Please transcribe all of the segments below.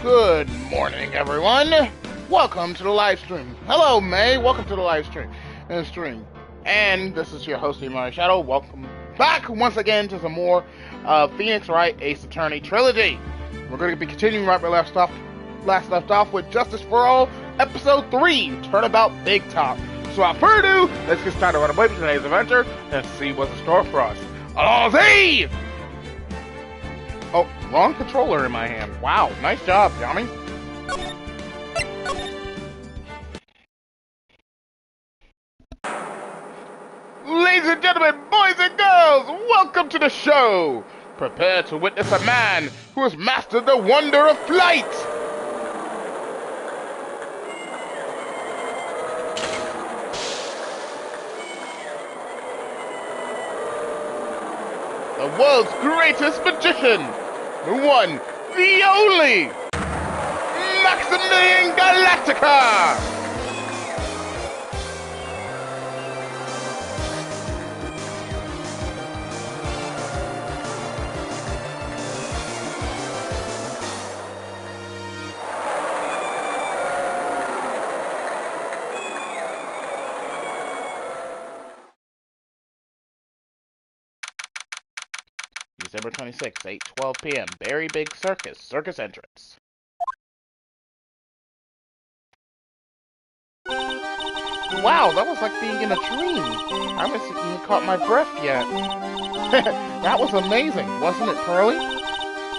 Good morning, everyone. Welcome to the live stream. Hello, May. Welcome to the live stream. And this is your host, TheAmariaShadow. Welcome back once again to some more Phoenix Wright Ace Attorney Trilogy. We're going to be continuing right where last left off with Justice for All, Episode 3, Turnabout Big Top. So without further ado, let's get started right away with today's adventure and see what's in store for us. Allons-y! Oh, wrong controller in my hand. Wow, nice job, Yami. Ladies and gentlemen, boys and girls, welcome to the show. Prepare to witness a man who has mastered the wonder of flight. The world's greatest magician. The one, the only, Maximilian Galactica! December 26th, 8:12 p.m. Very Big Circus entrance. Wow, that was like being in a dream. I haven't even caught my breath yet. That was amazing, wasn't it, Pearly?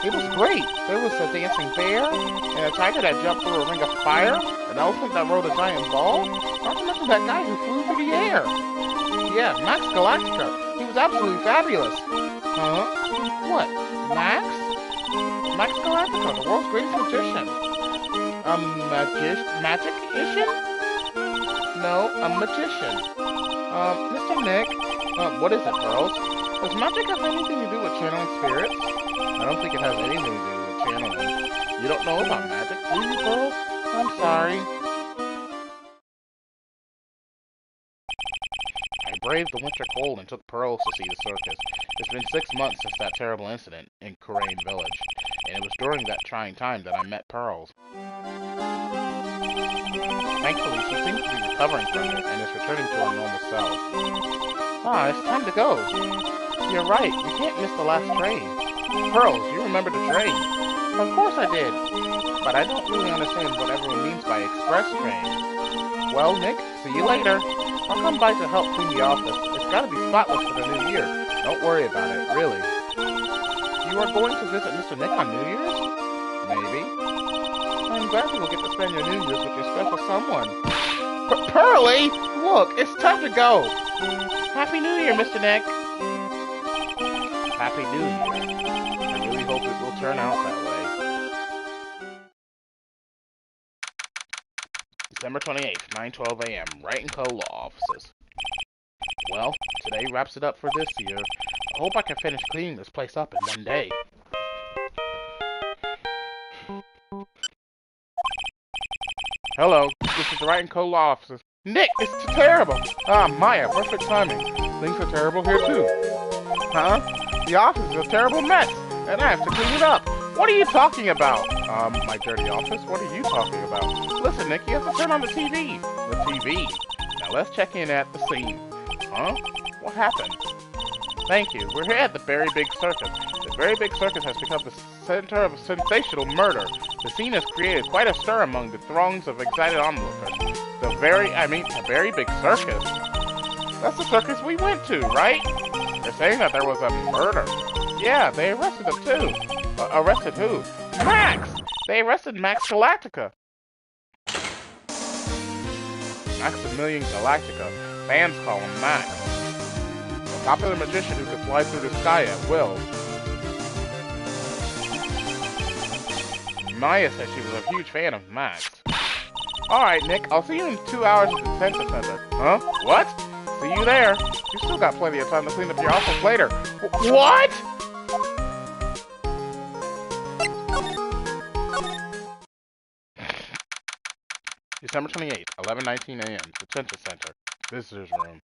It was great. There was a dancing bear, and a tiger that jumped through a ring of fire, an elephant that rode a giant ball, not to mention that guy who flew through the air. Yeah, Max Galactica. He was absolutely fabulous. Huh? What? Max? Max Galactica, the world's greatest magician. Magician? No, a magician. Mr. Nick? What is it, Pearls? Does magic have anything to do with channeling spirits? I don't think it has anything to do with channeling. You don't know about magic, do you, Pearls? I'm sorry. I braved the winter cold and took Pearls to see the circus. It's been 6 months since that terrible incident in Kurain Village, and it was during that trying time that I met Pearls. Thankfully, she seems to be recovering from it and is returning to her normal self. Ah, it's time to go. You're right, we can't miss the last train. Pearls, you remember the train? Of course I did, but I don't really understand what everyone means by express train. Well, Nick, see you later. I'll come by to help clean the office. It's gotta be spotless for the new year. Don't worry about it, really. You are going to visit Mr. Nick on New Year's? Maybe. I'm glad you will get to spend your New Year's with your special someone. Pearly! Look, it's time to go! Happy New Year, Mr. Nick! Happy New Year. I really hope it will turn out that way. December 28th, 9:12 a.m. Wright & Co. Law Offices. Well, today wraps it up for this year. I hope I can finish cleaning this place up in one day. Hello, this is the Wright & Co. Law Offices. Nick, it's terrible! Ah, Maya, perfect timing. Things are terrible here too. Huh? The office is a terrible mess, and I have to clean it up. What are you talking about? My dirty office? What are you talking about? Listen, Nick, you have to turn on the TV. The TV. Now let's check in at the scene. Huh? What happened? Thank you. We're here at the Very Big Circus. The Very Big Circus has become the center of a sensational murder. The scene has created quite a stir among the throngs of excited onlookers. The Very Big Circus? That's the circus we went to, right? They're saying that there was a murder. Yeah, they arrested him too. Arrested who? Max! They arrested Max Galactica. Maximilian Galactica. Fans call him Max. A popular magician who could fly through the sky at will. Maya said she was a huge fan of Max. Alright, Nick, I'll see you in 2 hours at the detention center. Huh? What? See you there. You still got plenty of time to clean up your office later. What? December 28th, 11:19 a.m. Detention Center. Visitors room.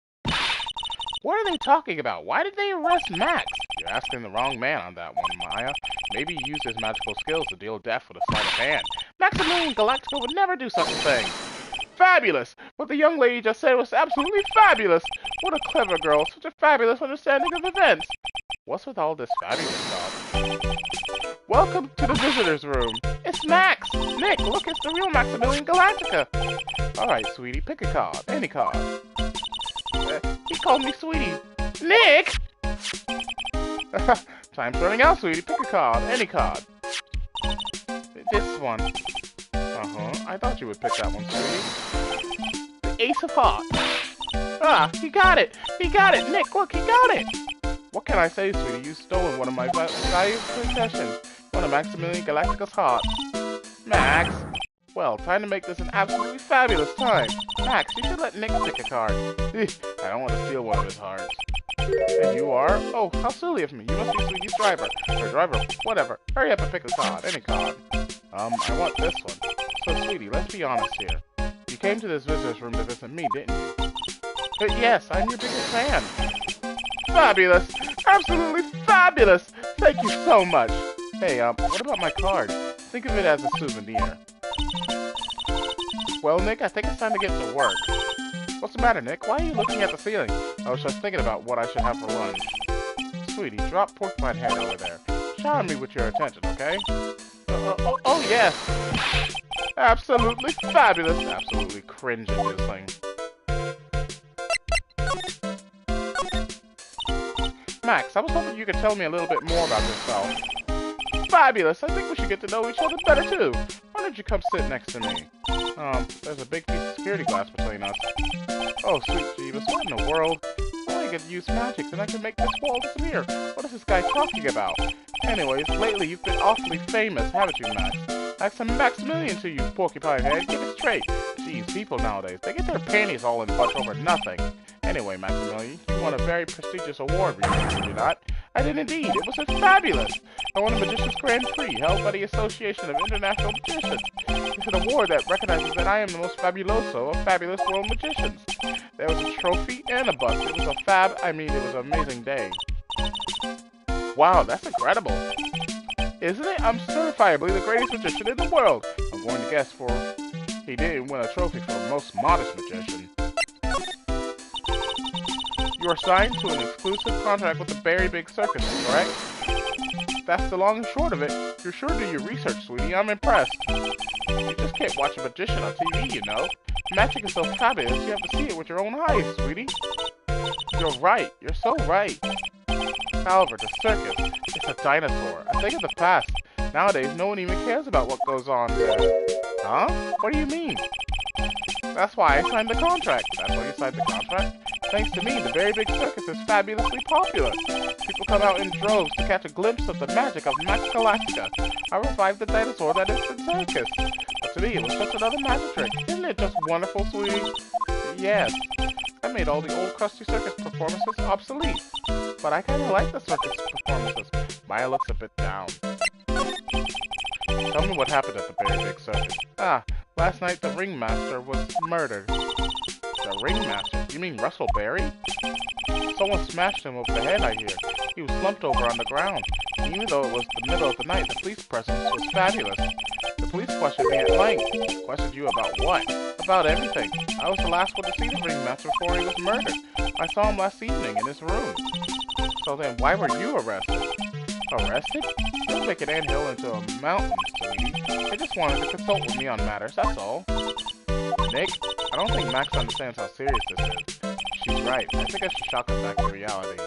What are they talking about? Why did they arrest Max? You're asking the wrong man on that one, Maya. Maybe he used his magical skills to deal death with a sleight of hand. Maximilian Galactica would never do such a thing. Fabulous! What the young lady just said was absolutely fabulous! What a clever girl, such a fabulous understanding of events! What's with all this fabulous stuff? Welcome to the visitor's room. It's Max! Nick, look, it's the real Maximilian Galactica! Alright, sweetie, pick a card. Any card. He called me sweetie. Nick! Time's running out, sweetie. Pick a card. Any card. This one. I thought you would pick that one, sweetie. The Ace of Hearts. Ah, he got it! He got it! Nick, look, he got it! What can I say, sweetie? You've stolen one of my valuable possessions. One of Maximilian Galactica's hearts. Max! Well, time to make this an absolutely fabulous time. Max, you should let Nick pick a card. I don't want to steal one of his hearts. And you are? Oh, how silly of me. You must be Sweetie's driver. Or driver, whatever. Hurry up and pick a card. Any card. I want this one. So, sweetie, let's be honest here. You came to this visitor's room to visit me, didn't you? But yes, I'm your biggest fan. Fabulous! Absolutely fabulous! Thank you so much. Hey, what about my card? Think of it as a souvenir. Well, Nick, I think it's time to get to work. What's the matter, Nick? Why are you looking at the ceiling? I was just thinking about what I should have for lunch. Sweetie, drop porcupine head over there. Shower me with your attention, okay? Oh, yes! Absolutely fabulous! Absolutely cringe-inducing. Max, I was hoping you could tell me a little bit more about yourself. Fabulous! I think we should get to know each other better, too. Why don't you come sit next to me? There's a big piece of security glass between us. Oh, sweet Jeebus, what in the world? I could use magic, then I could make this wall disappear. What is this guy talking about? Anyways, lately you've been awfully famous, haven't you, Max? Maximilian to you, porcupine head. Get it straight. Geez, people nowadays, they get their panties all in a bunch over nothing. Anyway, Maximilian, you won a very prestigious award recently, did you not? I did indeed. It was fabulous. I won a Magician's Grand Prix held by the Association of International Magicians. It's an award that recognizes that I am the most fabuloso of fabulous world magicians. There was a trophy and a bust. It was it was an amazing day. Wow, that's incredible. Isn't it? I'm certifiably the greatest magician in the world. I'm going to guess he didn't win a trophy for most modest magician. You are signed to an exclusive contract with the Very Big Circus, correct? That's the long and short of it. You're sure to do your research, sweetie. I'm impressed. You just can't watch a magician on TV, you know. Magic is so fabulous, you have to see it with your own eyes, sweetie. You're right. You're so right. However, the circus, it's a dinosaur. A thing of the past. Nowadays, no one even cares about what goes on there. Huh? What do you mean? That's why I signed the contract. That's why you signed the contract? Thanks to me, the Very Big Circus is fabulously popular. People come out in droves to catch a glimpse of the magic of Max Galactica. I revived the dinosaur that is the circus. But to me, it was just another magic trick. Isn't it just wonderful, sweetie? Yes. I made all the old crusty circus performances obsolete. But I kinda like the circus performances. Maya looks a bit down. Tell me what happened at the Very Big Circus. Last night the ringmaster was murdered. The ringmaster? You mean Russell Berry? Someone smashed him over the head, I hear. He was slumped over on the ground. And even though it was the middle of the night, the police presence was fabulous. The police questioned me at length. Questioned you about what? About everything. I was the last one to see the ringmaster before he was murdered. I saw him last evening in his room. So then, why were you arrested? Arrested? Don't make an anthill into a mountain, sweetie. They just wanted to consult with me on matters, that's all. Nick, I don't think Max understands how serious this is. She's right. I think I should shock her back to reality.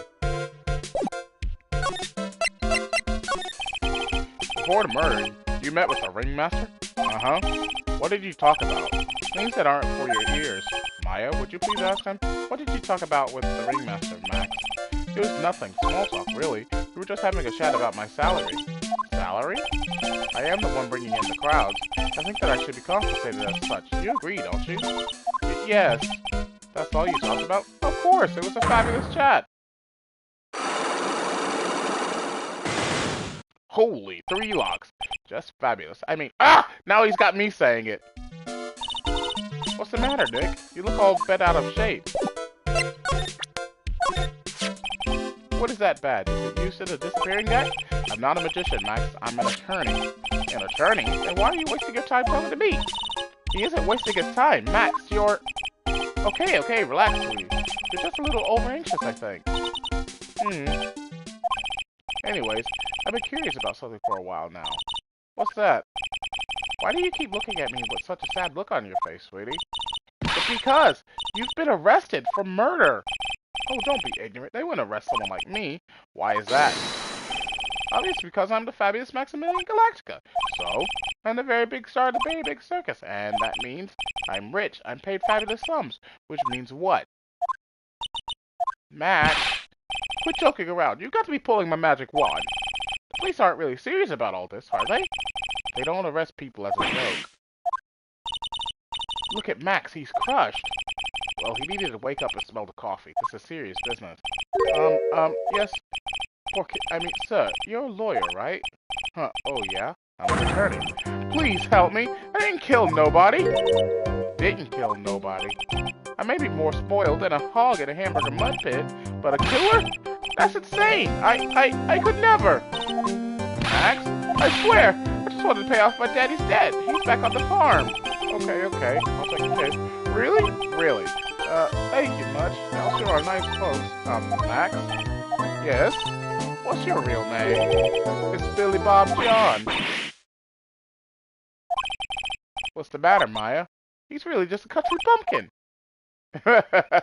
Before the murder, you met with the ringmaster? Uh-huh. What did you talk about? Things that aren't for your ears. Maya, would you please ask him? What did you talk about with the ringmaster, Max? It was nothing. Small talk, really. We were just having a chat about my salary. Salary? I am the one bringing in the crowds. I think that I should be compensated as such. You agree, don't you? Yes. That's all you talked about? Of course, it was a fabulous chat. Holy, 3 locks. Just fabulous. Now he's got me saying it. What's the matter, Nick? You look all bent out of shape. What is that badge? Is it used to the disappearing guy? I'm not a magician, Max. I'm an attorney. An attorney? Then why are you wasting your time talking to me? He isn't wasting his time. Max, you're... Okay, relax, sweetie. You're just a little over-anxious, I think. Anyways, I've been curious about something for a while now. What's that? Why do you keep looking at me with such a sad look on your face, sweetie? It's because you've been arrested for murder. Oh, don't be ignorant. They wouldn't arrest someone like me. Why is that? Obviously, because I'm the fabulous Maximilian Galactica. So, I'm the very big star of the very big circus. And that means I'm rich. I'm paid fabulous sums. Which means what? Max, quit joking around. You've got to be pulling my magic wand. The police aren't really serious about all this, are they? They don't arrest people as a joke. Look at Max. He's crushed. Well, he needed to wake up and smell the coffee. This is serious business. Yes. Sir, you're a lawyer, right? Huh, oh yeah? I'm an attorney. Please help me. I didn't kill nobody. Didn't kill nobody. I may be more spoiled than a hog in a hamburger mud pit, but a killer? That's insane. I could never. Max, I swear. I just wanted to pay off my daddy's debt. He's back on the farm. Okay. I'll take your case. Really? Really? Thank you much. Y'all sure are nice folks. Max? Yes? What's your real name? It's Billy Bob John. What's the matter, Maya? He's really just a country bumpkin. I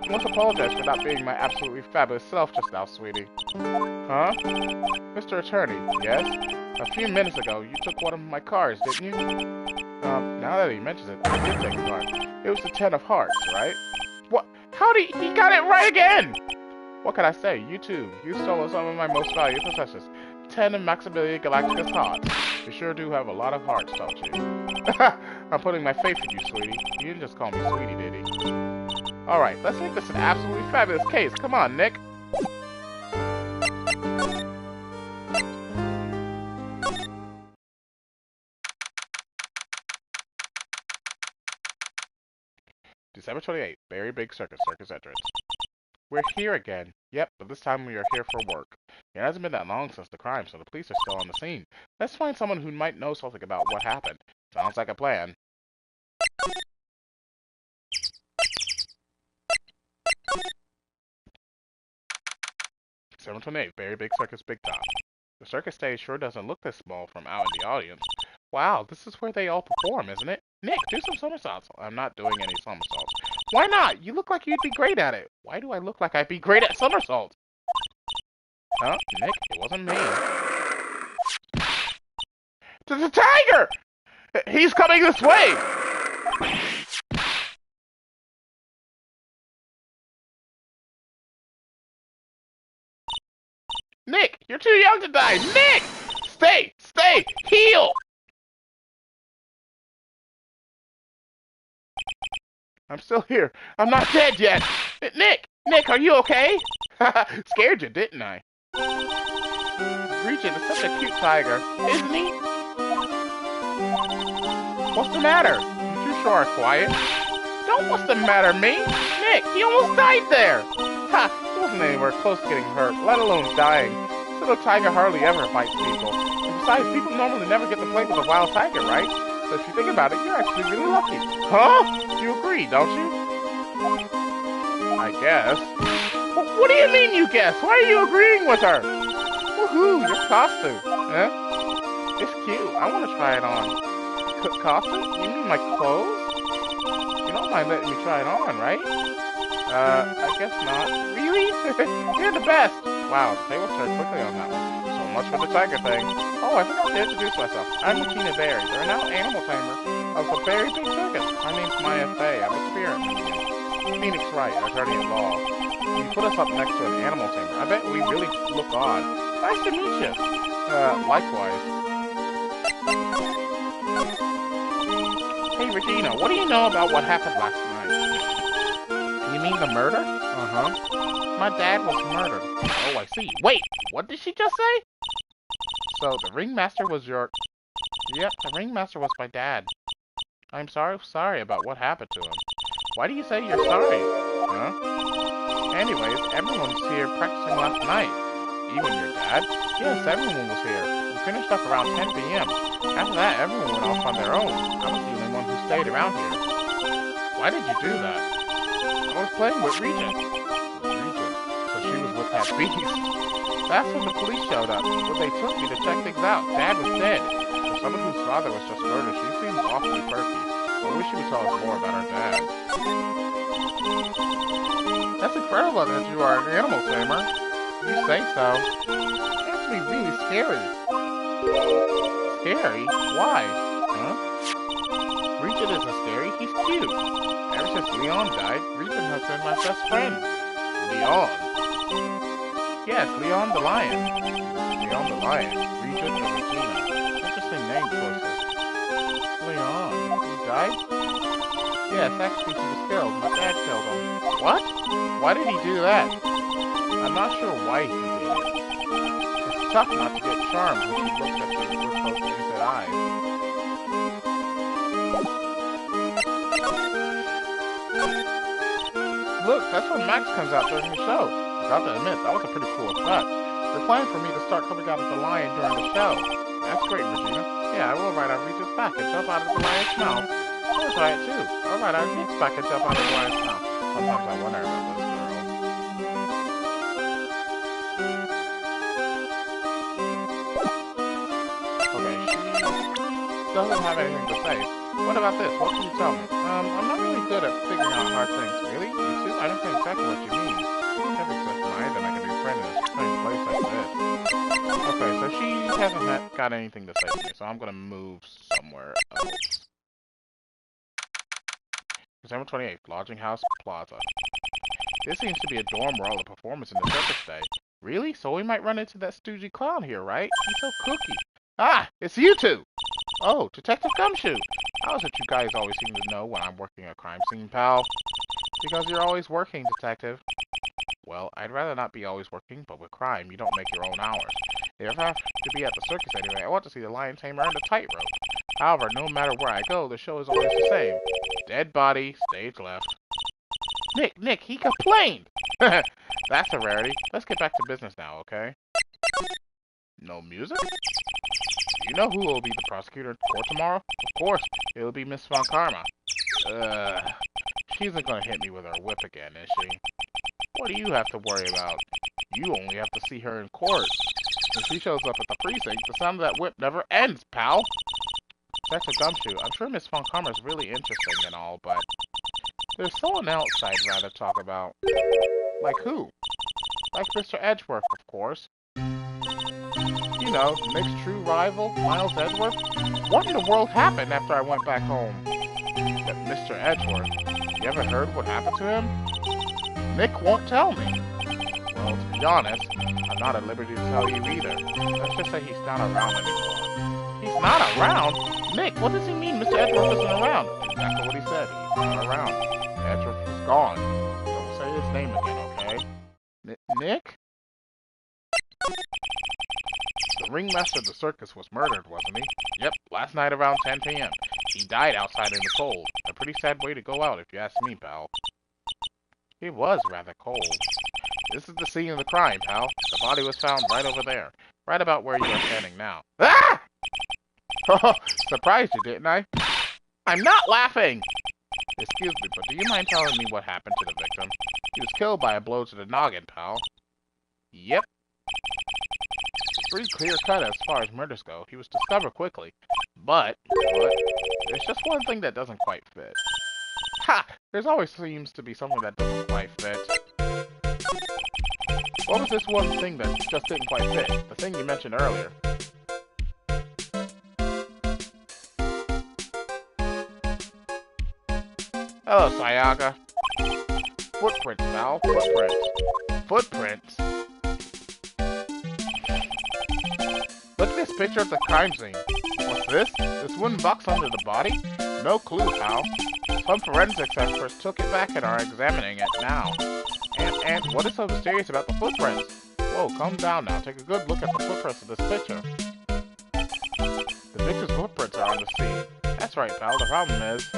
must apologize for not being my absolutely fabulous self just now, sweetie. Huh? Mr. Attorney, yes? A few minutes ago, you took one of my cars, didn't you? Now that he mentions it, I did take a car. It was the 10 of hearts, right? What? How did he got it right again? What can I say? You too. You stole some of my most valued possessions. 10 of Maximilian Galactica's hearts. You sure do have a lot of hearts, don't you? I'm putting my faith in you, sweetie. You didn't just call me sweetie, did he? Alright, let's make this an absolutely fabulous case. Come on, Nick. December 28th, very big circus entrance. We're here again. Yep, but this time we are here for work. It hasn't been that long since the crime, so the police are still on the scene. Let's find someone who might know something about what happened. Sounds like a plan. December 28th, very big circus, big top. The circus stage sure doesn't look this small from out in the audience. Wow, this is where they all perform, isn't it? Nick, do some somersaults. I'm not doing any somersaults. Why not? You look like you'd be great at it. Why do I look like I'd be great at somersaults? Huh? Nick, it wasn't me. The tiger! He's coming this way! Nick, you're too young to die! Nick! Stay! Heal! I'm still here. I'm not dead yet. Nick, are you okay? Scared you, didn't I? Regent is such a cute tiger, isn't he? What's the matter? You two sure are quiet. Don't what's the matter, me? Nick, he almost died there. Ha, he wasn't anywhere close to getting hurt, let alone dying. This little tiger hardly ever bites people. And besides, people normally never get to play with a wild tiger, right? So if you think about it, you're actually really lucky. Huh? You agree, don't you? I guess. What do you mean you guess? Why are you agreeing with her? Woohoo, your costume. Huh? It's cute. I want to try it on. Costume? You mean my clothes? You don't mind letting me try it on, right? I guess not. Really? You're the best. Wow, the tables turned quickly on that one. So much for the tiger thing. Oh, I forgot to introduce myself. I'm Tina Berry. You're now animal tamer of the very big circus. My name's Maya Fey. I'm a spirit medium. Phoenix Wright, attorney at law. You put us up next to an animal tamer. I bet we really look odd. Nice to meet you. Likewise. Hey, Regina, what do you know about what happened last night? You mean the murder? Uh-huh. My dad was murdered. Oh, I see. Wait, what did she just say? So, the ringmaster was your... Yep, the ringmaster was my dad. I'm sorry about what happened to him. why do you say you're sorry? Huh? Anyways, everyone was here practicing last night. Even your dad? Yes, everyone was here. We finished up around 10 p.m. After that, everyone went off on their own. I was the only one who stayed around here. Why did you do that? I was playing with Regent. Regent? So she was with that beast. That's when the police showed up. When they took me to check things out, Dad was dead. For someone whose father was just murdered, she seems awfully perky. I wish she would tell us more about her dad. That's incredible that you are an animal tamer. You say so. It has to be really scary. Scary? Why? Huh? Regent isn't scary, he's cute. Ever since Leon died, Regent has been my best friend. Leon? Yes, Leon the Lion. Leon the Lion, Regent and Regina. Interesting name choices. Leon, he died? Yes, actually he was killed. My dad killed him. What? Why did he do that? I'm not sure why he did it. It's tough not to get charmed when she looks at you with those innocent eyes. Look, that's when Max comes out during the show. I got to admit, that was a pretty cool effect. They're planning for me to start coming out as the lion during the show. That's great, Regina. Yeah, I will ride on Regent's back and jump out of the lion's mouth. I'll try it too. I'll ride on Nick's back and jump out of the lion's mouth. Sometimes I wonder about this girl. Okay, she doesn't have anything to say. What about this? What can you tell me? I'm not really good at figuring out hard things. Really? You too? I don't know exactly what you mean. Never such mind that I can be friendly in a strange place like this. Okay, so she hasn't got anything to say to me, so I'm gonna move somewhere else. December 28th, Lodging House Plaza. This seems to be a dorm where all the performers in the circus stay. Really? So we might run into that stoogey clown here, right? He's so kooky. Ah! It's you two! Oh, Detective Gumshoe! How is it you guys always seem to know when I'm working a crime scene, pal? Because you're always working, Detective. Well, I'd rather not be always working, but with crime, you don't make your own hours. If I have to be at the circus anyway, I want to see the lion tamer and the tightrope. However, no matter where I go, the show is always the same. Dead body, stage left. Nick, he complained! That's a rarity. Let's get back to business now, okay? No music? Do you know who will be the prosecutor in court tomorrow? Of course, it'll be Miss Von Karma. She isn't gonna hit me with her whip again, is she? What do you have to worry about? You only have to see her in court. When she shows up at the precinct, the sound of that whip never ends, pal! Detective Gumshoe, I'm sure Miss Von Karma is really interesting and all, but there's someone else I'd rather talk about. Like who? Like Mr. Edgeworth, of course. You know, Nick's true rival, Miles Edgeworth. What in the world happened after I went back home? That Mr. Edgeworth. You ever heard what happened to him? Nick won't tell me. Well, to be honest, I'm not at liberty to tell you either. Let's just say he's not around anymore. He's not around? Nick, what does he mean Mr. Edgeworth isn't around? Exactly what he said. He's not around. Edgeworth is gone. Don't say his name again, okay? Nick? The ringmaster of the circus was murdered, wasn't he? Yep, last night around 10 p.m. He died outside in the cold. A pretty sad way to go out, if you ask me, pal. It was rather cold. This is the scene of the crime, pal. The body was found right over there. Right about where you are standing now. Ah! Oh, surprised you, didn't I? I'm not laughing! Excuse me, but do you mind telling me what happened to the victim? He was killed by a blow to the noggin, pal. Yep. It's pretty clear-cut as far as murders go. He was discovered quickly. But, there's just one thing that doesn't quite fit. Ha! There's always seems to be something that doesn't quite fit. What was this one thing that just didn't quite fit? The thing you mentioned earlier. Hello, Sayaga. Footprints, pal. Footprints. Footprints? Look at this picture of the crime scene. What's this? This wooden box under the body? No clue, pal. Some forensics experts took it back and are examining it now. And what is so mysterious about the footprints? Whoa, calm down now. Take a good look at the footprints of this picture. The victim's footprints are on the scene. That's right, pal. The problem is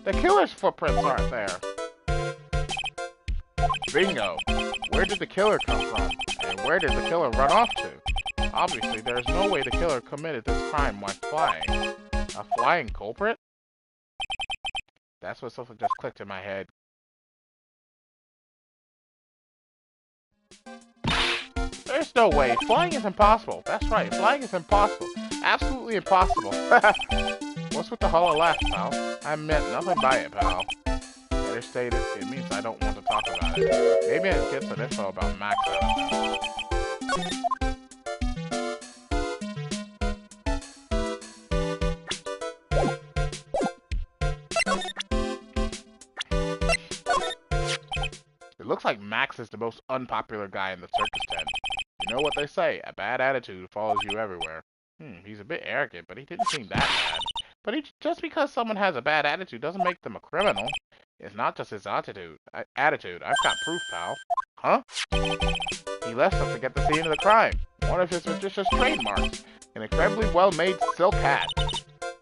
The killer's footprints aren't there. Bingo! Where did the killer come from? And where did the killer run off to? Obviously, there is no way the killer committed this crime while flying. A flying culprit? That's what something just clicked in my head. There's no way. Flying is impossible. That's right. Flying is impossible. Absolutely impossible. What's with the hollow laugh, pal? I meant nothing by it, pal. Better state it. It means I don't want to talk about it. Maybe I can get some info about Max out of this. It looks like Max is the most unpopular guy in the circus tent. You know what they say, a bad attitude follows you everywhere. He's a bit arrogant, but he didn't seem that bad. But just because someone has a bad attitude doesn't make them a criminal. It's not just his attitude. I've got proof, pal. Huh? He left us to get the scene of the crime. One of his magician's trademarks. An incredibly well-made silk hat.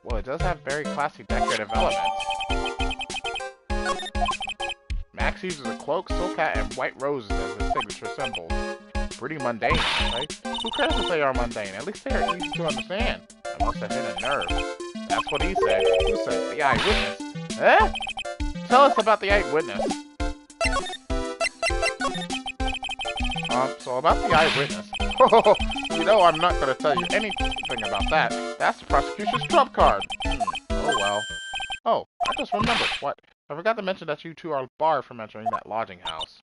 Well, it does have very classy decorative elements. Max uses a cloak, silk hat, and white roses as his signature symbols. Pretty mundane, right? Who cares if they are mundane? At least they are easy to understand. I must have hit a nerve. That's what he said. Who said? The eyewitness. Eh? Tell us about the eyewitness. So about the eyewitness. You know I'm not going to tell you anything about that. That's the prosecution's trump card. Oh well. Oh, I just remembered. What? I forgot to mention that you two are barred from entering that lodging house.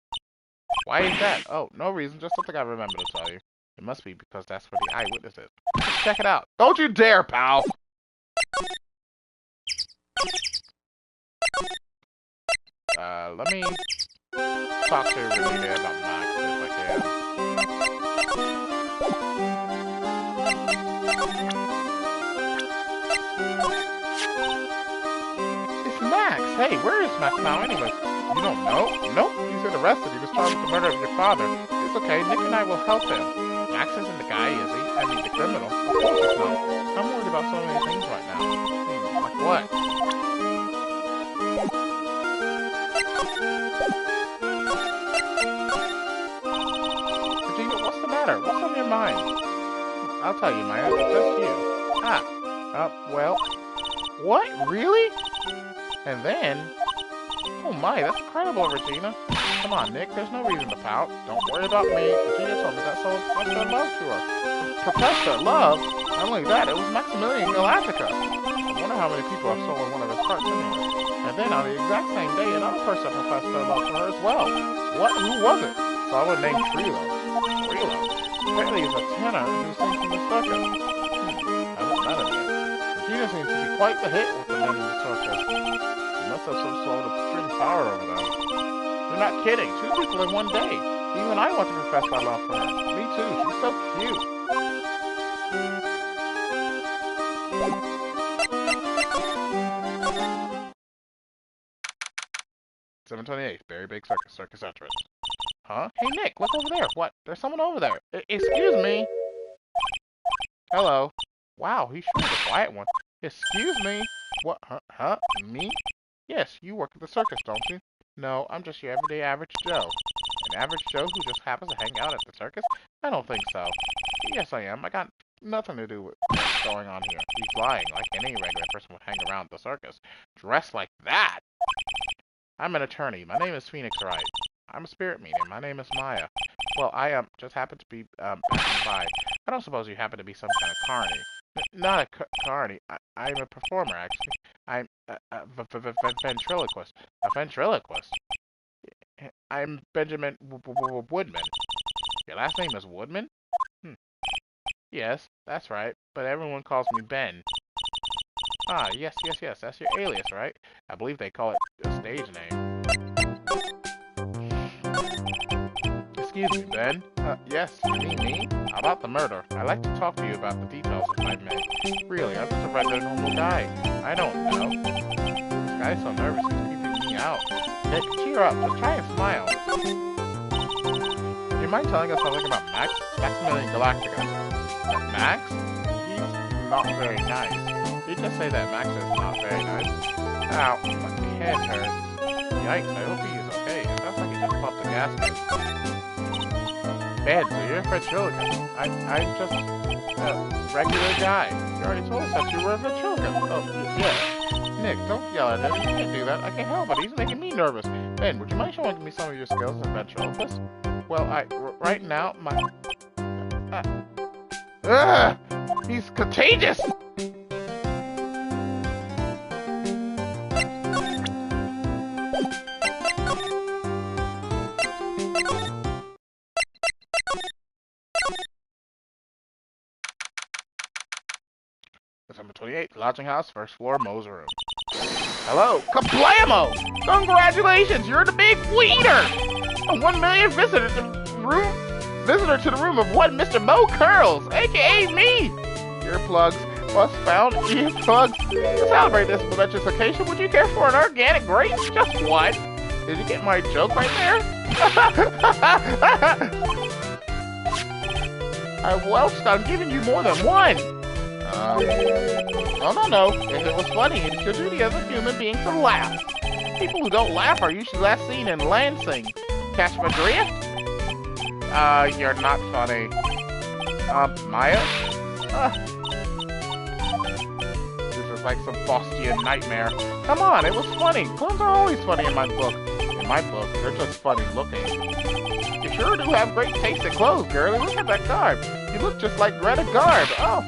Why is that? Oh, no reason. Just something I remember to tell you. It must be because that's where the eyewitness is. Let's check it out. Don't you dare, pal! Let me talk to Renita about Max if I can. It's Max! Hey, where is Max now anyways? You don't know? Nope, he's been arrested. He was charged with the murder of your father. It's okay, Nick and I will help him. Max isn't the guy, is he? I mean, the criminal. Of course he's not. I'm worried about so many things right now. Like what? Regina, what's the matter? What's on your mind? I'll tell you, Maya. It's just you. Well... What? Really? And then... Oh my, that's incredible, Regina. Come on, Nick, there's no reason to pout. Don't worry about me. Regina told me that someone professed love to her. Professed her love? Not only that, it was Maximilian Galactica. I wonder how many people have stolen one of his parts anyway. And then on the exact same day, another person professed their love for her as well. What? Who was it? Someone named Trilogy. Trilogy? Apparently he's a tenor who sings in the circus. I haven't met him yet. Regina seems to be quite the hit with the men in the circus. She must have some sort of string power over them. You're not kidding. 2 people in one day. Even I want to profess my love for her. Me too. She's so cute. 728, Berry Big Circus entrance. Huh? Hey Nick, look over there. What? There's someone over there. Excuse me. Hello. Wow, he sure is a quiet one. Excuse me. What? Huh? Me? Yes, you work at the circus, don't you? No, I'm just your everyday average Joe. An average Joe who just happens to hang out at the circus? I don't think so. Yes, I am. I got nothing to do with what's going on here. He's lying, like any regular person would hang around the circus. Dressed like that! I'm an attorney. My name is Wright. I'm a spirit medium. My name is Maya. Well, I just happen to be passing by. I don't suppose you happen to be some kind of carny. Not a carny. I'm a performer, actually. I'm a ventriloquist. A ventriloquist? I'm Benjamin Woodman. Your last name is Woodman? Yes, that's right. But everyone calls me Ben. Ah, yes. That's your alias, right? I believe they call it a stage name. Excuse me, Ben. Yes, you mean me? About the murder. I'd like to talk to you about the details of my man. Really, I'm just a regular normal guy. I don't know. This guy's so nervous he's creeping me out. Nick, cheer up. Just try and smile. Do you mind telling us something about Maximilian Galactica? Max? not very nice. Did you just say that Max is not very nice? Ow, my head hurts. Yikes, I hope he is okay. It sounds like he just popped the gasket. Ben, so you're a ventriloquist. I'm just a regular guy. You already told us that you were a ventriloquist. Oh, yeah. Nick, don't yell at him. You can't do that. I can't help it. He's making me nervous. Ben, would you mind showing me some of your skills as a ventriloquist? Well, right now, my... he's contagious! December 28th, lodging house, first floor, Mo's room. Hello, kablamo! Congratulations, you're the big leader! A 1 million visitor to the room of one Mr. Mo Curls, aka me! Earplugs must found earplugs. To celebrate this momentous occasion, would you care for an organic grape? Just one. Did you get my joke right there? I welched on giving you more than one. No. If it was funny, it's your duty as a human being to laugh. People who don't laugh are usually last seen in Lansing. Catch my drift? You're not funny. Maya? This is like some Faustian nightmare. Come on, it was funny. Clowns are always funny in my book. In my book, they're just funny looking. You sure do have great taste in clothes, girlie. Look at that garb. You look just like Greta Garb. Oh.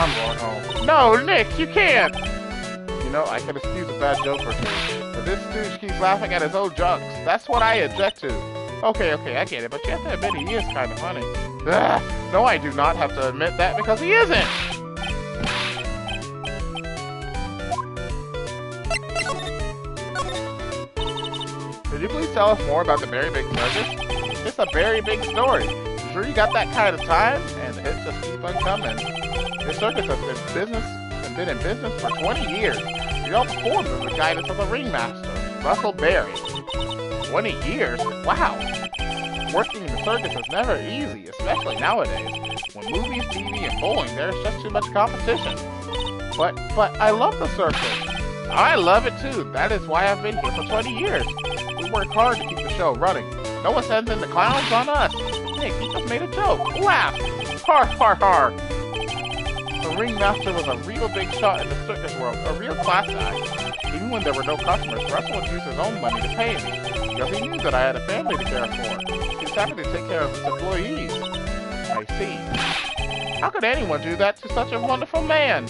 I'm going home. No, Nick, you can't! You know, I can excuse a bad joke or two, but this stooge keeps laughing at his own jokes. That's what I object to. Okay, I get it, but you have to admit he is kind of funny. Ugh, no, I do not have to admit that because he isn't! Could you please tell us more about the very big circus? It's a very big story. You sure you got that kind of time? And the hits just keep on coming. This circus has been in business for 20 years. We all performed under the guidance of the ringmaster, Russell Berry. 20 years? Wow! Working in the circus is never easy, especially nowadays. When movies, TV, and bowling, there's just too much competition. But I love the circus. I love it too. That is why I've been here for 20 years. We work hard to keep the show running. No one sends in the clowns on us. Nick, you just made a joke. Laugh! Har har har! The ringmaster was a real big shot in the circus world, a real class act. Even when there were no customers, Russell would use his own money to pay me, because he knew that I had a family to care for. He was happy to take care of his employees. I see. How could anyone do that to such a wonderful man?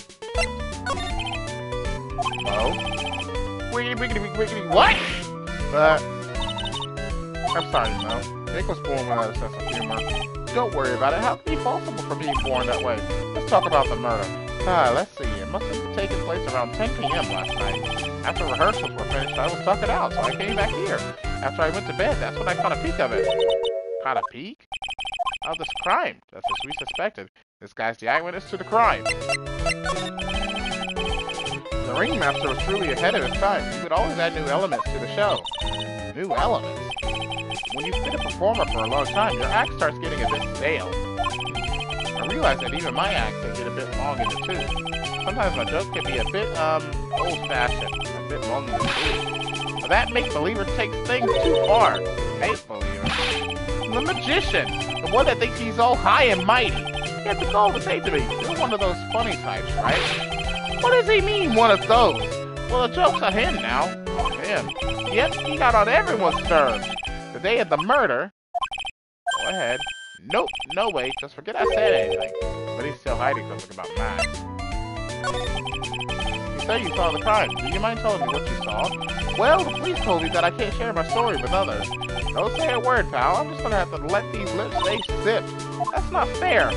Mo? Wiggity, what? I'm sorry, Mo. Nick was born without a sense of humor. Don't worry about it. How can you fault someone for being born that way? Let's talk about the murder. Let's see. It must have taken place around 10 p.m. last night. After rehearsals were finished, I was tucking out, so I came back here. After I went to bed, that's when I caught a peek of it. Caught a peek? Of this crime, just as we suspected. This guy's the eyewitness to the crime. The ringmaster was truly ahead of his time. He would always add new elements to the show. New elements? When you've been a performer for a long time, your act starts getting a bit stale. I realize that even my act can get a bit long in the tooth. Sometimes my joke can be a bit, old-fashioned, a bit long in the tooth. But that make-believer takes things too far. Make-believer? The magician! The one that thinks he's all high and mighty. He had the gall to say to me, you're one of those funny types, right? What does he mean, one of those? Well, the joke's on him now. On him? Yep, he got on everyone's nerves. The day of the murder... Go ahead. Nope, no way, just forget I said anything. But he's still hiding something about Max. You say you saw the crime. Do you mind telling me what you saw? Well, the police told me that I can't share my story with others. Don't say a word, pal. I'm just gonna have to let these lips stay zipped. That's not fair.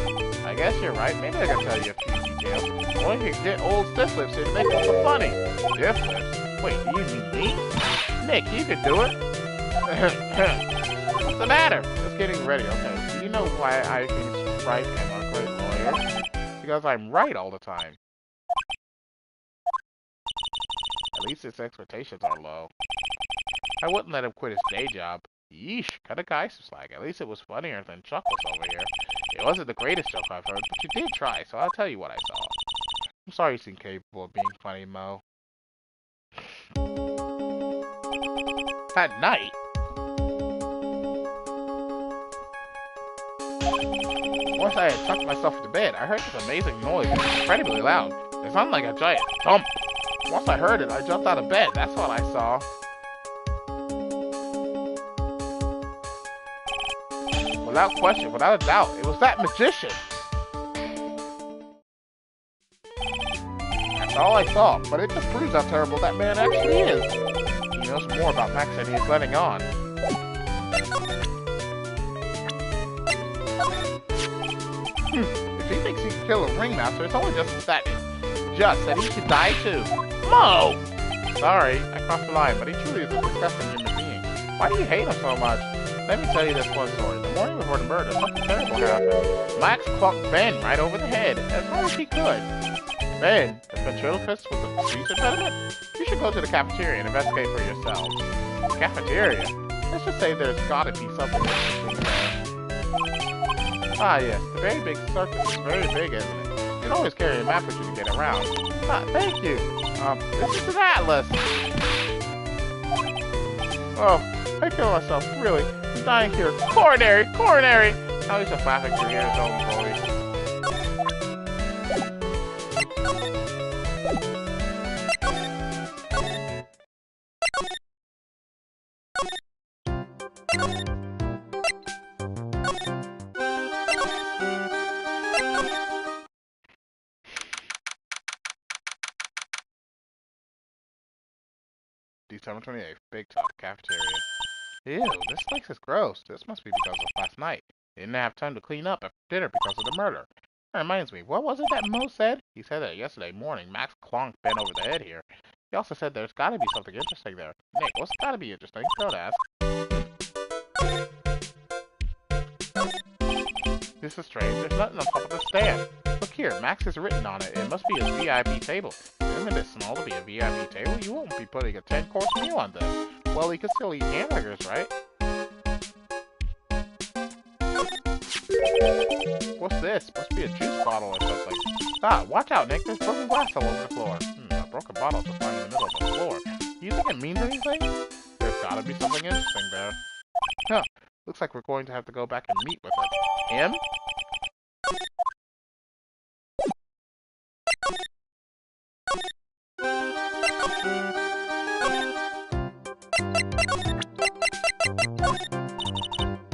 I guess you're right. Maybe I can tell you a few details. Or you can get old stiff lips here to make it so funny. Stiff lips? Wait, do you mean me? Nick, you can do it. What's the matter? Just getting ready, okay. Do you know why I think Wright am a great lawyer? Because I'm right all the time. At least his expectations are low. I wouldn't let him quit his day job. Yeesh, cut a guy some slack. At least it was funnier than Chuckles over here. It wasn't the greatest joke I've heard, but you did try, so I'll tell you what I saw. I'm sorry you seem capable of being funny, Mo. At night? Once I had tucked myself into bed, I heard this amazing noise. It was incredibly loud. It sounded like a giant thump. Once I heard it, I jumped out of bed. That's what I saw. Without question, without a doubt, it was that magician. That's all I saw, but it just proves how terrible that man actually is. He knows more about Max than he is letting on. If he thinks he can kill a ringmaster, it's only just that he should die too. Mo! Sorry, I crossed the line, but he truly is a disgusting human being. Why do you hate him so much? Let me tell you this one story. The morning before the murder, something terrible happened. Max clunked Ben right over the head, as hard as he could. Ben, has ventriloquist with a speech impediment? You should go to the cafeteria and investigate for yourselves. Cafeteria? Let's just say there's gotta be something interesting there. Ah yes, the very big circus is very big, isn't it? You can always carry a map with you to get around. Ah, thank you. This is an atlas. Oh, I killed myself, really. I'm dying here. Coronary! Coronary! Now he's just laughing to hear his own voice. December 28th, Big Top Cafeteria. Ew, this place is gross. This must be because of last night. They didn't have time to clean up after dinner because of the murder. That reminds me, what was it that Mo said? He said that yesterday morning Max clonked Ben over the head here. He also said there's gotta be something interesting there. Nick, what's gotta be interesting? Don't ask. This is strange. There's nothing on top of the stand. Look here, Max has written on it. It must be his VIP table. Isn't it small to be a VIP table? You won't be putting a 10-course meal on this. Well, he could still eat hamburgers, right? What's this? Must be a juice bottle or something. Ah, watch out, Nick. There's broken glass all over the floor. A broken bottle just lying in the middle of the floor. Do you think it means anything? There's gotta be something interesting there. Huh. Looks like we're going to have to go back and meet with it. Him?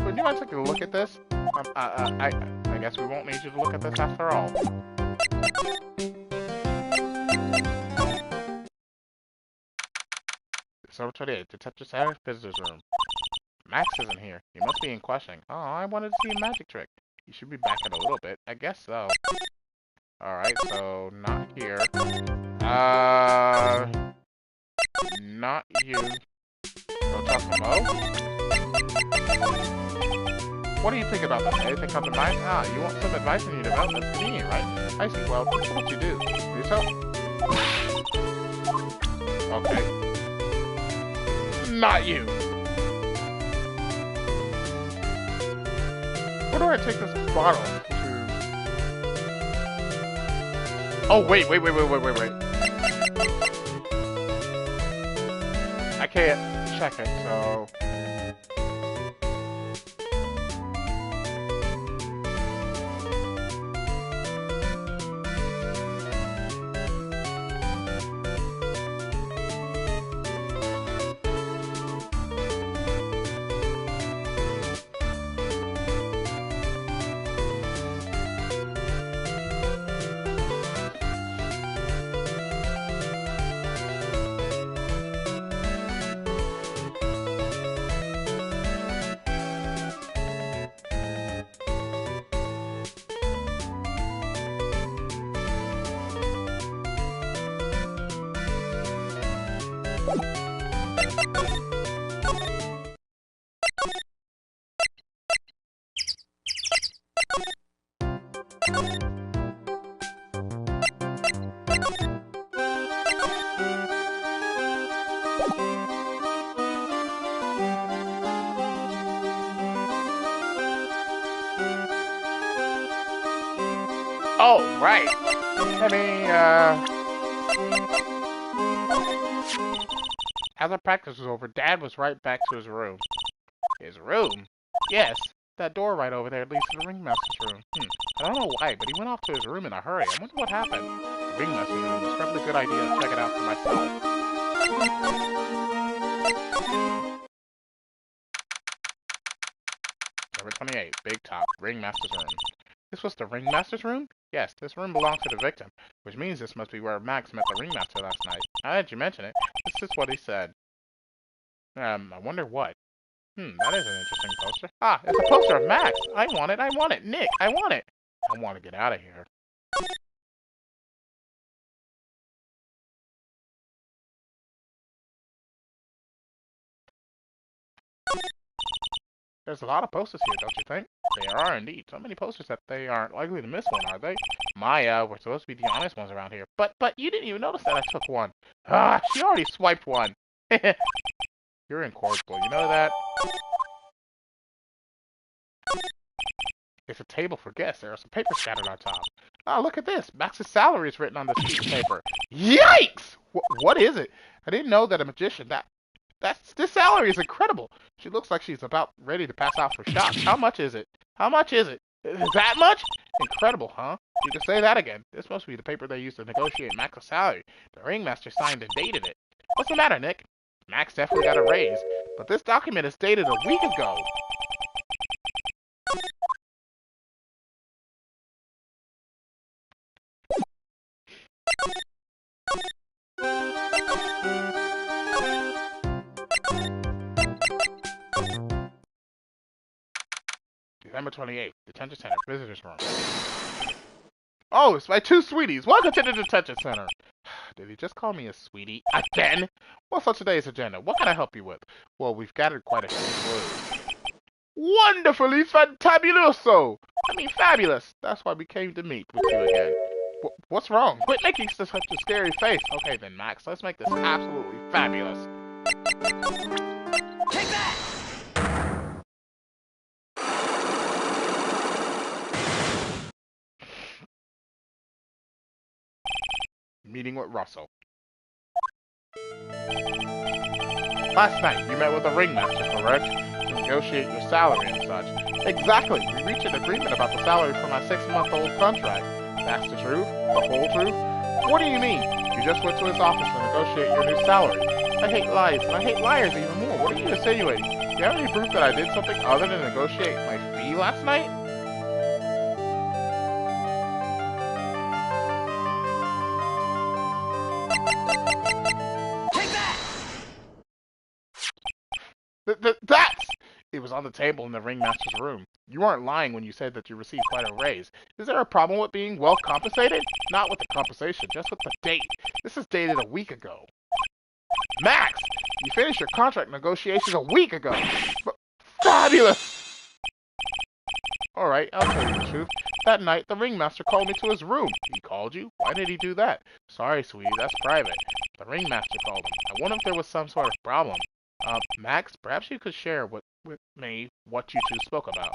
Would you mind taking a look at this? I guess we won't need you to look at this after all. December 28th, Detective Saturn's visitor's room. Max isn't here. He must be in questioning. Oh, I wanted to see a magic trick. He should be back in a little bit. I guess so. Alright, so not here. Not you. Go talk to Mo? What do you think about this? Anything come to mind? Ah, you want some advice on your development? That's convenient, right? I see. Well, this is what you do. Do so? Okay. Not you! Where do I take this bottle to? Oh, wait. I can't check it, so... Right. Let me, After practice was over, Dad was right back to his room. His room? Yes. That door right over there leads to the ringmaster's room. I don't know why, but he went off to his room in a hurry. I wonder what happened. The ringmaster's room. It's probably a good idea to check it out for myself. Number 28, Big Top, Ringmaster's room. This was the Ringmaster's room? Yes, this room belongs to the victim, which means this must be where Max met the Ringmaster last night. Now that you mention it, this is what he said. I wonder what. That is an interesting poster. Ah, it's a poster of Max! I want it! Nick, I want it! I want to get out of here. There's a lot of posters here, don't you think? There are indeed. So many posters that they aren't likely to miss one, are they? Maya, we're supposed to be the honest ones around here. But you didn't even notice that I took one. Ah, she already swiped one. You're incorrigible, you know that? It's a table for guests. There are some papers scattered on top. Ah, look at this. Max's salary is written on this piece of paper. Yikes! What is it? I didn't know that a magician, this salary is incredible. She looks like she's about ready to pass out for shock. How much is it? How much is it? Is that much? Incredible, huh? You can say that again. This must be the paper they used to negotiate Max's salary. The ringmaster signed and dated it. What's the matter, Nick? Max definitely got a raise, but this document is dated a week ago. December 28th, Detention Center, Visitors Room. Oh, it's my two sweeties. Welcome to the Detention Center. Did he just call me a sweetie? Again? What's on today's agenda? What can I help you with? Well, we've gathered quite a few clues. Wonderfully fantabuloso! I mean, fabulous. That's why we came to meet with you again. What's wrong? Quit making such a scary face. Okay then, Max, let's make this absolutely fabulous. Take that! Meeting with Russell. Last night, you met with the ringmaster, correct? To negotiate your salary and such. Exactly. We reached an agreement about the salary for my 6-month-old contract. That's the truth? The whole truth? What do you mean? You just went to his office to negotiate your new salary. I hate lies, and I hate liars even more. What are you insinuating? Do you have any proof that I did something other than negotiate my fee last night? It was on the table in the ringmaster's room. You weren't lying when you said that you received quite a raise. Is there a problem with being well compensated? Not with the compensation, just with the date. This is dated a week ago. Max! You finished your contract negotiations a week ago! Fabulous! Alright, I'll tell you the truth. That night, the ringmaster called me to his room. He called you? Why did he do that? Sorry, sweetie, that's private. The ringmaster called him. I wonder if there was some sort of problem. Max, perhaps you could share with me what you two spoke about.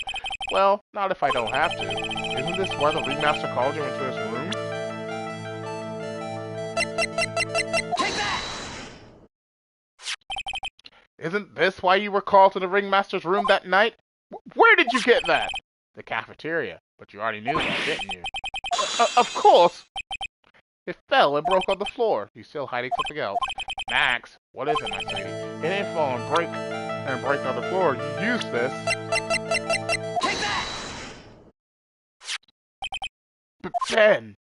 Well, not if I don't have to. Isn't this why the ringmaster called you into his room? Take that! Isn't this why you were called to the ringmaster's room that night? Where did you get that? The cafeteria. But you already knew that, didn't you? Of course! It fell and broke on the floor. You still hiding something else? Max, what is it, my sweetie? It didn't fall and break on the floor. You used this. Take that! But Ben!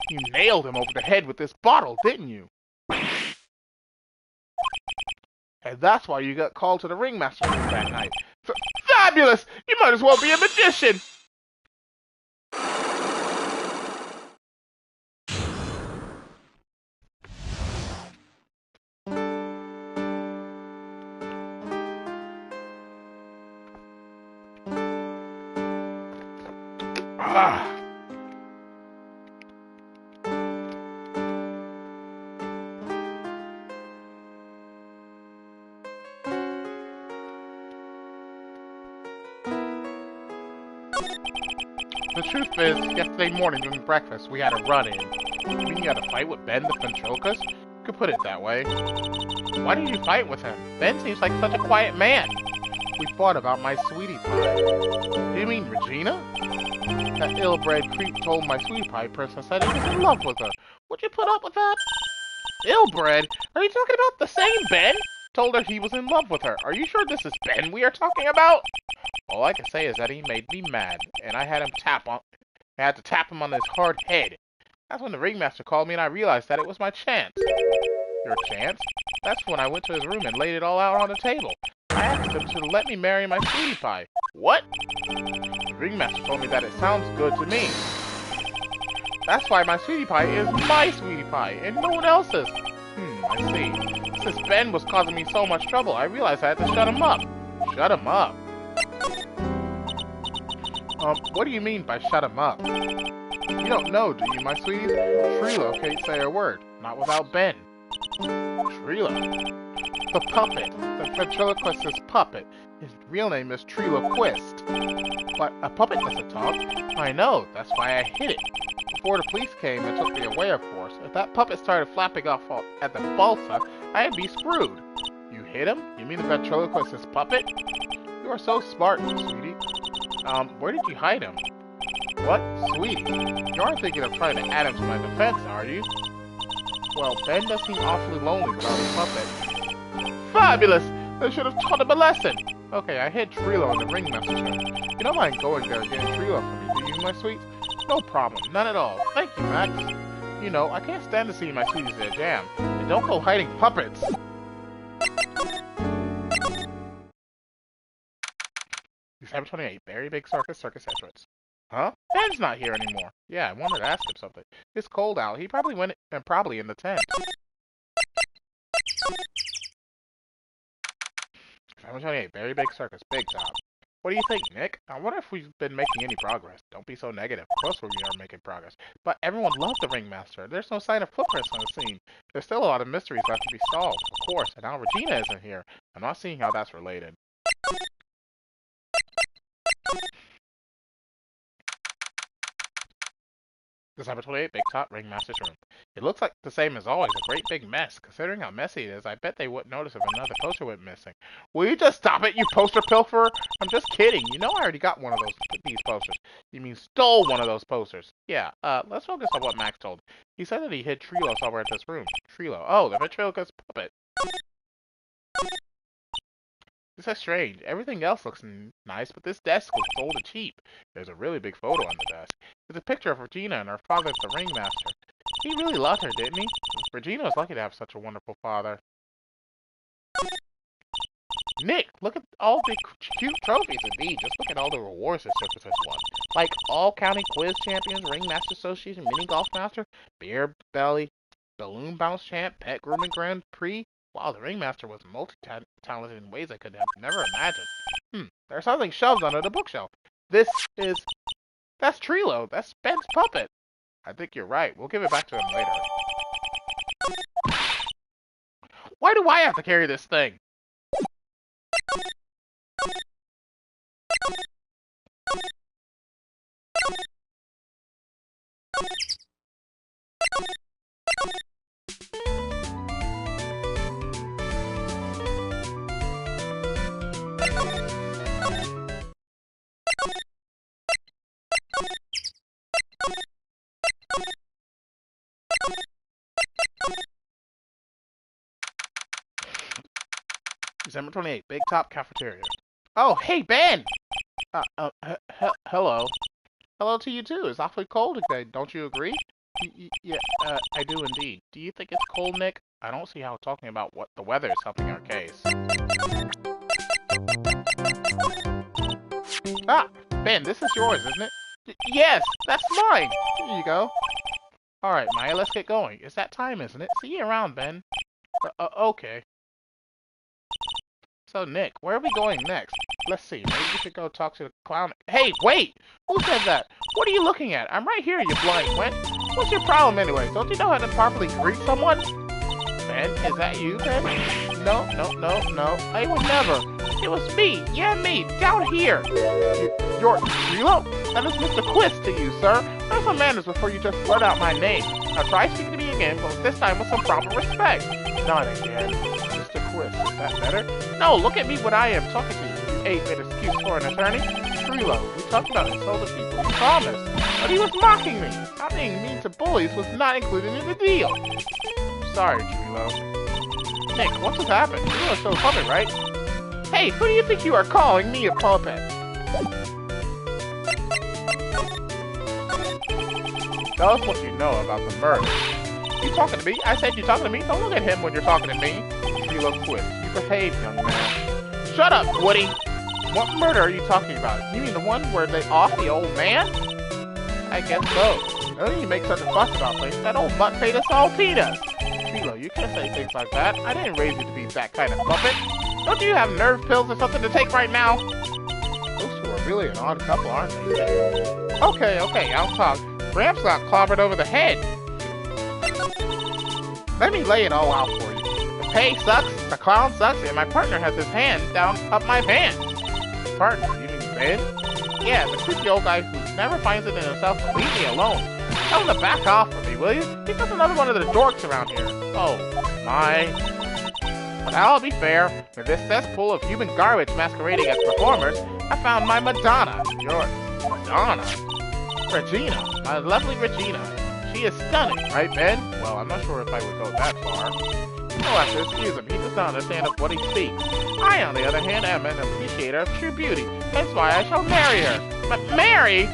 You nailed him over the head with this bottle, didn't you? And that's why you got called to the ringmaster's room that night. Fabulous! You might as well be a magician! Ah. The truth is, yesterday morning during breakfast, we had a run-in. You mean you had a fight with Ben the ventriloquist? You could put it that way. Why did you fight with him? Ben seems like such a quiet man. We fought about my sweetie pie. Do you mean Regina? That ill-bred creep told my sweetie pie princess that he was in love with her. Would you put up with that? Ill-bred? Are you talking about the same Ben? Told her he was in love with her. Are you sure this is Ben we are talking about? All I can say is that he made me mad, and I had to tap him on his hard head. That's when the ringmaster called me and I realized that it was my chance. Your chance? That's when I went to his room and laid it all out on the table. I asked him to let me marry my sweetie pie. What? The ringmaster told me that it sounds good to me. That's why my sweetie pie is my sweetie pie, and no one else's. I see. Since Ben was causing me so much trouble, I realized I had to shut him up. Shut him up? What do you mean by shut him up? You don't know, do you, my sweeties? Trilo can't say a word, not without Ben. Trilo? The puppet. The ventriloquist's puppet. His real name is Triloquist. But a puppet doesn't talk. I know, that's why I hid it. Before the police came and took me away, of course. If that puppet started flapping off at the balsa, I'd be screwed. You hit him? You mean the ventriloquist's puppet? You are so smart, sweetie. Where did you hide him? What? Sweetie? You aren't thinking of trying to add him to my defense, are you? Well, Ben does seem awfully lonely without his puppet. Fabulous! They should have taught him a lesson! Okay, I hid Trilo in the ringmaster's room. You don't mind going there and getting Trilo for me, do you, my sweets? No problem, none at all. Thank you, Max. You know, I can't stand to see my sweeties in a jam. And don't go hiding puppets! December 28th, very big circus entrance. Huh? Ben's not here anymore. Yeah, I wanted to ask him something. It's cold out. He probably went probably in the tent. December 28th, very big circus, big top. What do you think, Nick? I wonder if we've been making any progress. Don't be so negative. Of course we are making progress. But everyone loved the ringmaster. There's no sign of footprints on the scene. There's still a lot of mysteries left to be solved, of course. And now Regina isn't here. I'm not seeing how that's related. December 28th, Big Top, Ringmaster's room. It looks like the same as always, a great big mess. Considering how messy it is, I bet they wouldn't notice if another poster went missing. Will you just stop it, you poster pilferer? I'm just kidding. You know I already got one of these posters. You mean stole one of those posters. Yeah, let's focus on what Max told. He said that he hid Trilo somewhere in this room. Trilo. Oh, the ventriloquist puppet. This is strange. Everything else looks nice, but this desk was sold cheap. There's a really big photo on the desk. There's a picture of Regina and her father, the ringmaster. He really loved her, didn't he? Regina was lucky to have such a wonderful father. Nick, look at all the cute trophies. Indeed, just look at all the rewards this circus has won. Like all county quiz champions, ringmaster association, mini golf master, beer belly, balloon bounce champ, pet grooming grand prix. Wow, the ringmaster was multi-talented in ways I could have never imagined. There's something shoved under the bookshelf. That's Trilo. That's Ben's puppet. I think you're right. We'll give it back to him later. Why do I have to carry this thing? December 28th, Big Top Cafeteria. Oh, hey, Ben! Hello. Hello to you, too. It's awfully cold today, don't you agree? Yeah, I do indeed. Do you think it's cold, Nick? I don't see how talking about what the weather is helping our case. Ah, Ben, this is yours, isn't it? Yes, that's mine! Here you go. Alright, Maya, let's get going. It's that time, isn't it? See you around, Ben. Okay. So, Nick, where are we going next? Let's see, maybe we should go talk to the clown. Hey, wait! Who said that? What are you looking at? I'm right here, you blind wench. What's your problem anyway? Don't you know how to properly greet someone? Ben, is that you, Ben? No, I would never. It was me, yeah, me, down here. You're Trilo? That is Mr. Quist to you, sir. Have some manners before you just blurt out my name. Now try speaking to me again, but this time with some proper respect. Not again. Mr. Quist, is that better? No, look at me when I am talking to you. You 8-bit excuse for an attorney. Trilo, we talked about insulting people. You promised. But he was mocking me. Not being mean to bullies was not included in the deal. Sorry, Trilo. Nick, what just happened? You are so puppet, right? Hey, who do you think you are calling me a puppet? Tell us what you know about the murder. You talking to me? I said you talking to me? Don't look at him when you're talking to me. Trilo Quist, you behave, young man. Shut up, Woody! What murder are you talking about? You mean the one where they off the old man? I guess so. Now that you make such a fuss about things, that old mutt paid us all peanuts. Trilo, you can't say things like that. I didn't raise you to be that kind of puppet. Don't you have nerve pills or something to take right now? Those two are really an odd couple, aren't they? Okay, I'll talk. Gramps got clobbered over the head. Let me lay it all out for you. The pay sucks, the clown sucks, and my partner has his hand down up my pants. Partner? You mean Ben? Yeah, the creepy old guy who never finds it in himself to leave me alone. Tell him to back off from me, will you? He's just another one of the dorks around here. Oh, my. But I'll be fair. In this cesspool of human garbage masquerading as performers, I found my Madonna. Your Madonna? Regina. My lovely Regina. She is stunning, right, Ben? Well, I'm not sure if I would go that far. Oh, actually, excuse him. He does not understand of what he speaks. I, on the other hand, am an appreciator of true beauty. That's why I shall marry her. But marry?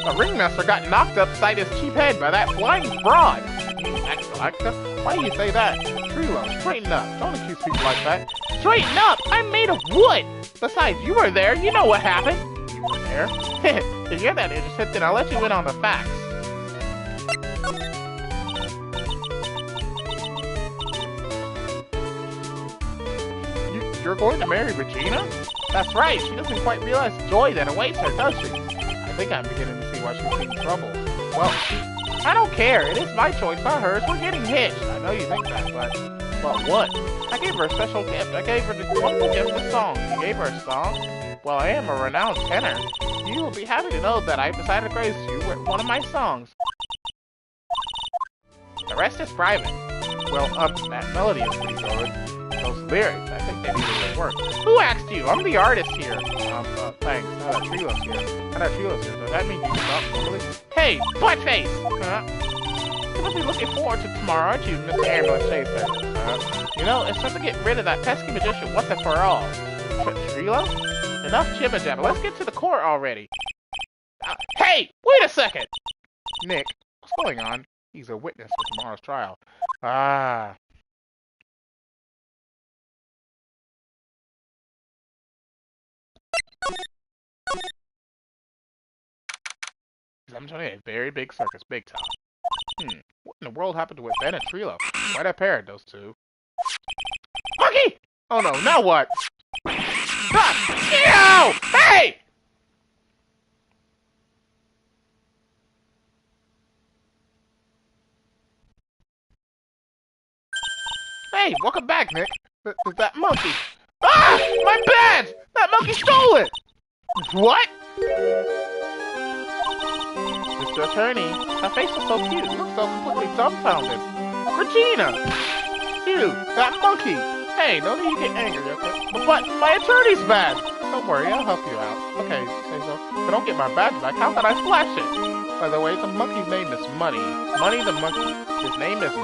The ringmaster got knocked upside his cheap head by that flying fraud. Ex-Alexa? Why do you say that? Trilo, straighten up. Don't accuse people like that. Straighten up? I'm made of wood. Besides, you were there. You know what happened. You were there? If you're that interested, then I'll let you in on the facts. You're going to marry Regina? That's right. She doesn't quite realize the joy that awaits her, does she? I think I'm beginning to see why she's in trouble. Well, I don't care. It is my choice, not hers. We're getting hitched. I know you think that, but what? I gave her a special gift. I gave her the wonderful gift of song. You gave her a song? Well, I am a renowned tenor. You will be happy to know that I've decided to grace you with one of my songs. The rest is private. Well, that melody is pretty good. Those lyrics, I think they need a little work. Who asked you? I'm the artist here. Thanks. Now that Trilo's here. Does that mean you stop totally? Hey, buttface! You must be looking forward to tomorrow, aren't you, Mr. Ambulance Chaser? You know, it's time to get rid of that pesky magician once and for all. Trilo? Enough jibber jabber. Let's get to the core already. Hey! Wait a second! Nick, what's going on? He's a witness for tomorrow's trial. Ah. I'm telling you, a very big circus, big time. What in the world happened with Ben and Trilo? Why'd I pair those two? Monkey! Oh no, now what? Ah! Ew! Hey! Hey, welcome back, Nick. That monkey. Ah! My badge! That monkey stole it! What? Mr. Attorney, her face was so cute. You look so completely dumbfounded. Regina! You, that monkey! Hey, no need to get angry, okay? But my attorney's badge! Don't worry, I'll help you out. Okay, say so. But don't get my badge back. How can I flash it? By the way, the monkey's name is Muddy. Muddy the monkey. His name is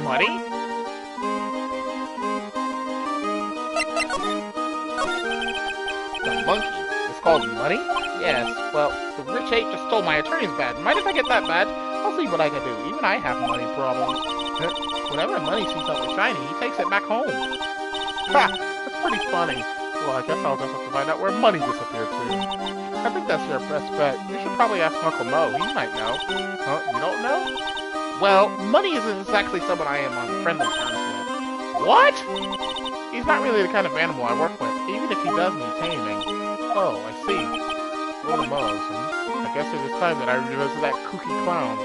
Muddy? The monkey is called Muddy? Yes, well, the rich ape just stole my attorney's badge. Mind if I get that badge? I'll see what I can do. Even I have money problems. Whenever Money sees something shiny, he takes it back home. Ha! That's pretty funny. Well, I guess I'll just have to find out where Money disappeared to. I think that's your best bet. You should probably ask Uncle Mo. He might know. Huh? You don't know? Well, Money isn't exactly someone I am on friendly terms with. What? He's not really the kind of animal I work with, even if he does need taming. Oh, I see. Little Mo's. I guess it is time that I revisit that kooky clown.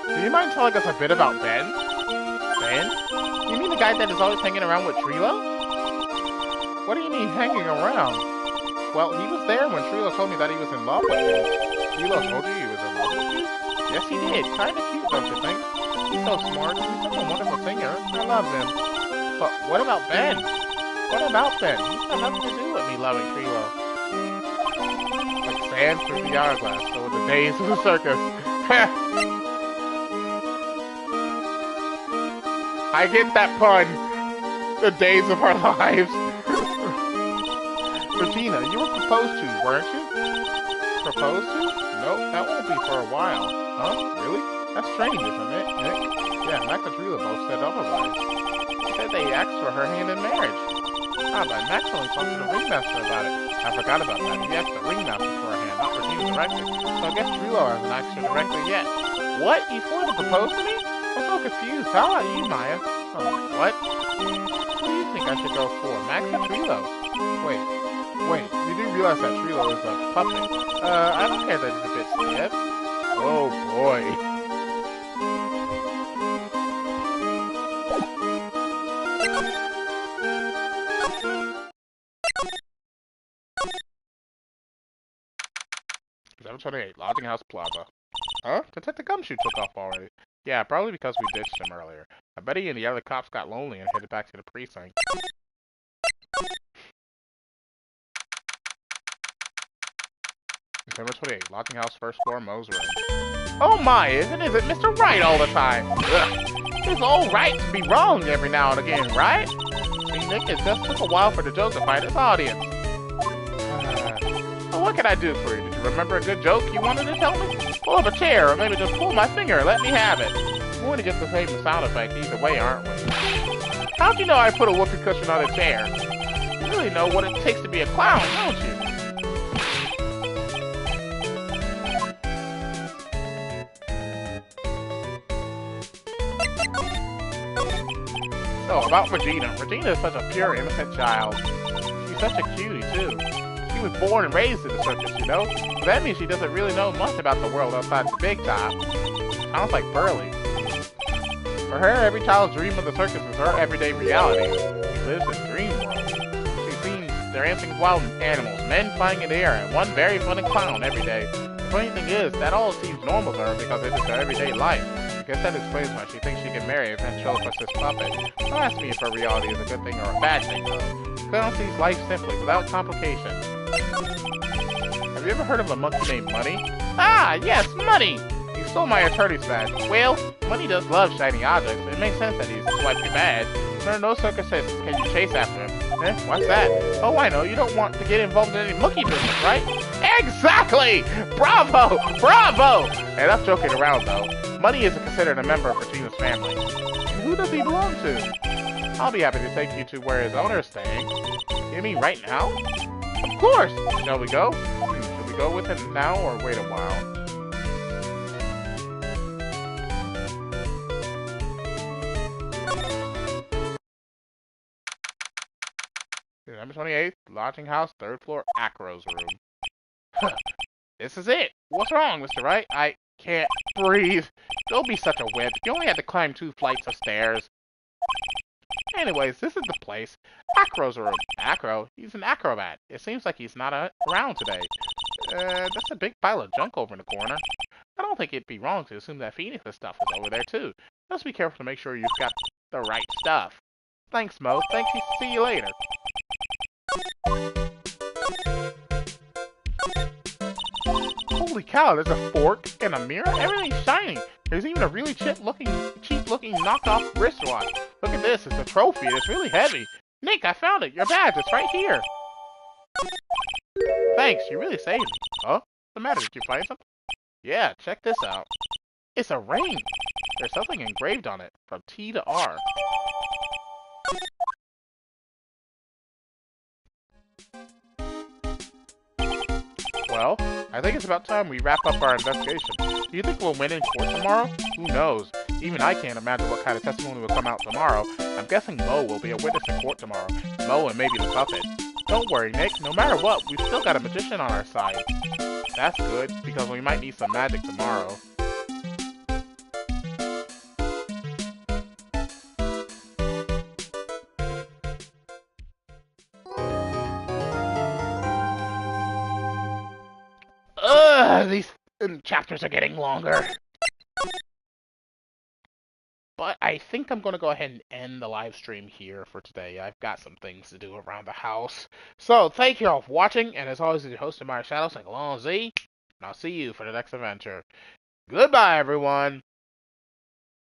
Do you mind telling us a bit about Ben? Ben? You guy that is always hanging around with Trilo? What do you mean hanging around? Well, he was there when Trilo told me that he was in love with me. Trilo told you he was in love with you? Yes, he did. Kinda cute, don't you think? He's so smart. He's such a wonderful singer. I love him. But what about Ben? What about Ben? He's got nothing to do with me loving Trilo. Like sand through the hourglass, so in the days of the circus. I get that pun. The days of our lives. Regina, you were proposed to, weren't you? Proposed to? Nope, that won't be for a while. Huh? Really? That's strange, isn't it, Nick? Yeah, Max and Trilo both said otherwise. They said they asked for her hand in marriage. Ah, but Max only talked to the ringmaster about it. I forgot about that. He asked the ringmaster for her hand, not Regina directly. So I guess Trilo hasn't asked her directly yet. What? He's going to propose to me? I'm so confused. How about you, Maya? Oh, what? Who do you think I should go for? Max or Trilo? Wait, you do realize that Trilo is a puppet. I don't care that he's a bit stiff. Oh boy. #28, Lodging House Plaza. Huh? Detective Gumshoe took off already. Yeah, probably because we ditched him earlier. I bet he and the other cops got lonely and headed back to the precinct. #28, Lodging House, first floor, Mo's room. Oh my, isn't it Mr. Wright all the time? Ugh. It's all right to be wrong every now and again, right? See, Nick, it just took a while for the joke to find its audience. Well, what can I do for you? Did you remember a good joke you wanted to tell me? Pull up a chair, or maybe just pull my finger and let me have it. We're going to get the same sound effect either way, aren't we? How'd you know I put a whoopee cushion on a chair? You really know what it takes to be a clown, don't you? So, about Regina. Regina is such a pure, innocent child. She's such a cutie, too. She was born and raised in the circus, you know? So that means she doesn't really know much about the world outside the big top. Sounds like Burley. For her, every child's dream of the circus is her everyday reality. She lives in dream world. She sees dancing wild animals, men flying in the air, and one very funny clown every day. The funny thing is, that all seems normal to her because it is her everyday life. I guess that explains why she thinks she can marry a ventriloquist puppet. Don't ask me if her reality is a good thing or a bad thing, though. Clown sees life simply, without complication. Have you ever heard of a monkey named Money? Ah, yes, Money! He stole my attorney's badge. Well, Money does love shiny objects. It makes sense that he's swiped your badge. There are no circuses. Can you chase after him? Eh? What's that? Oh, I know. You don't want to get involved in any monkey business, right? Exactly! Bravo! Bravo! Hey, that's joking around, though. Money isn't considered a member of Regina's family. And who does he belong to? I'll be happy to take you to where his owner is staying. You mean right now? Of course! Shall we go? Should we go with him now or wait a while? #28, Lodging House, 3rd floor, Acro's room. Huh. This is it! What's wrong, Mr. Wright? I can't breathe. Don't be such a wimp. You only had to climb 2 flights of stairs. Anyways, this is the place. Acro's room. Acro? He's an acrobat. It seems like he's not around today. That's a big pile of junk over in the corner. I don't think it'd be wrong to assume that Phoenix's stuff is over there, too. Just be careful to make sure you've got the right stuff. Thanks, Mo. Thanks. See you later. Holy cow, there's a fork and a mirror? Everything's shiny. There's even a really cheap-looking knockoff wristwatch. Look at this. It's a trophy. It's really heavy. Nick, I found it. Your badge. It's right here. Thanks. You really saved me. Huh? What's the matter? Did you find something? Yeah, check this out. It's a ring. There's something engraved on it. From T to R. Well, I think it's about time we wrap up our investigation. Do you think we'll win in court tomorrow? Who knows? Even I can't imagine what kind of testimony will come out tomorrow. I'm guessing Mo will be a witness in court tomorrow. Mo and maybe the puppet. Don't worry, Nick. No matter what, we've still got a magician on our side. That's good, because we might need some magic tomorrow. These chapters are getting longer. But I think I'm going to go ahead and end the live stream here for today. I've got some things to do around the house. So, thank you all for watching, and as always, your host, TheAmariaShadow, saying along Z, and I'll see you for the next adventure. Goodbye, everyone!